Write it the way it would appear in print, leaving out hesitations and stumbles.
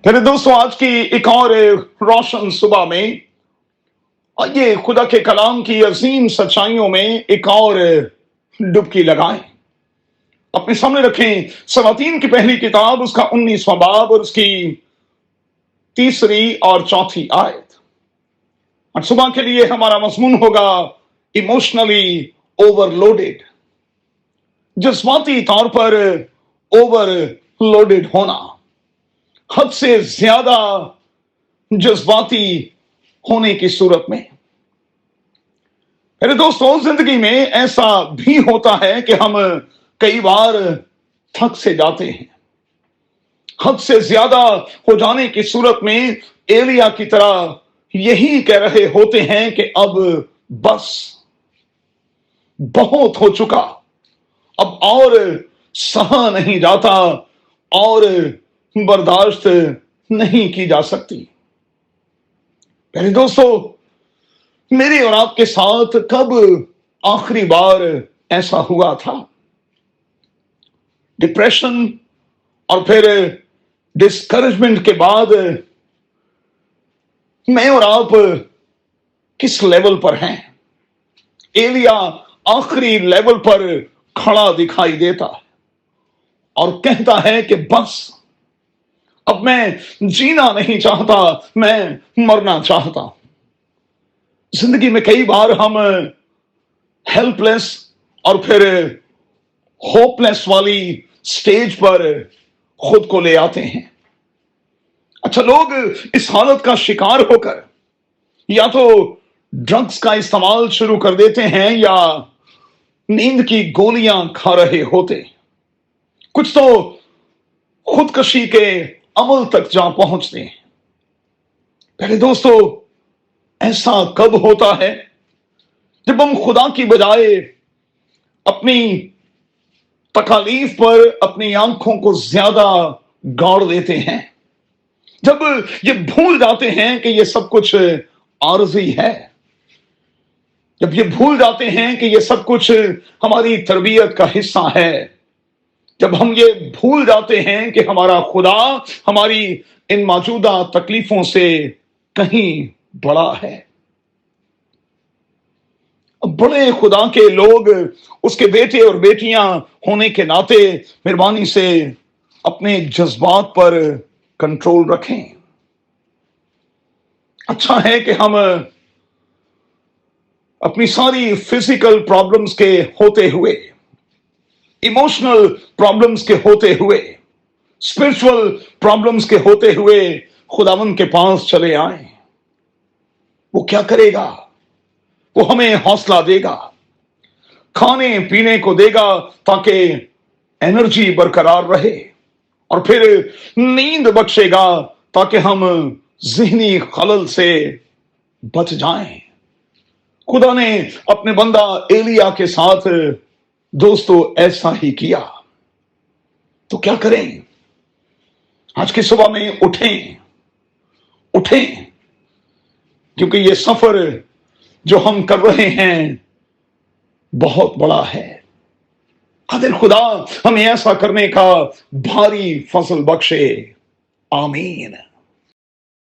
मेरे दोस्तों, आज की एक और रोशन सुबह में आइए खुदा के कलाम की अजीम सच्चाइयों में एक और डुबकी लगाएं। अपने सामने रखें सवातीन की पहली किताब, उसका 19वां बाब और उसकी तीसरी और चौथी आयत। और सुबह के लिए हमारा मजमून होगा इमोशनली ओवरलोडेड, जज्बाती तौर पर ओवरलोडेड होना, हद से ज्यादा जज्बाती होने की सूरत में। मेरे दोस्तों, जिंदगी में ऐसा भी होता है कि हम कई बार थक से जाते हैं। हद से ज्यादा हो जाने की सूरत में एलिया की तरह यही कह रहे होते हैं कि अब बस, बहुत हो चुका, अब और सहा नहीं जाता और बर्दाश्त नहीं की जा सकती। मेरे दोस्तों, मेरे और आपके साथ कब आखिरी बार ऐसा हुआ था? डिप्रेशन और फिर डिस्करेजमेंट के बाद मैं और आप किस लेवल पर हैं? एलिया आखिरी लेवल पर खड़ा दिखाई देता है और कहता है कि बस, अब मैं जीना नहीं चाहता, मैं मरना चाहता हूं। जिंदगी में कई बार हम हेल्पलेस और फिर होपलेस वाली स्टेज पर खुद को ले आते हैं। अच्छा, लोग इस हालत का शिकार होकर या तो ड्रग्स का इस्तेमाल शुरू कर देते हैं या नींद की गोलियां खा रहे होते, कुछ तो खुदकशी के अमल तक जा पहुंचते हैं। पहले दोस्तों, ऐसा कब होता है? जब हम खुदा की बजाय अपनी तकालीफ पर अपनी आंखों को ज्यादा गाड़ देते हैं, जब ये भूल जाते हैं कि ये सब कुछ आरजी है, जब ये भूल जाते हैं कि ये सब कुछ हमारी तरबियत का हिस्सा है, जब हम ये भूल जाते हैं कि हमारा खुदा हमारी इन मौजूदा तकलीफों से कहीं बड़ा है। बड़े खुदा के लोग, उसके बेटे और बेटियां होने के नाते मेहरबानी से अपने जज्बात पर कंट्रोल रखें। अच्छा है कि हम अपनी सारी फिजिकल प्रॉब्लम्स के होते हुए, इमोशनल प्रॉब्लम्स के होते हुए, स्पिरिचुअल प्रॉब्लम्स के होते हुए खुदावंद के पास चले आए। वो क्या करेगा? वो हमें हौसला देगा, खाने पीने को देगा ताकि एनर्जी बरकरार रहे, और फिर नींद बख्शेगा ताकि हम ज़हनी खलल से बच जाएं। खुदा ने अपने बंदा एलिया के साथ दोस्तों ऐसा ही किया। तो क्या करें? आज की सुबह में उठें, उठें, क्योंकि ये सफर जो हम कर रहे हैं बहुत बड़ा है। कादिर खुदा हमें ऐसा करने का भारी फजल बख्शे। आमीन।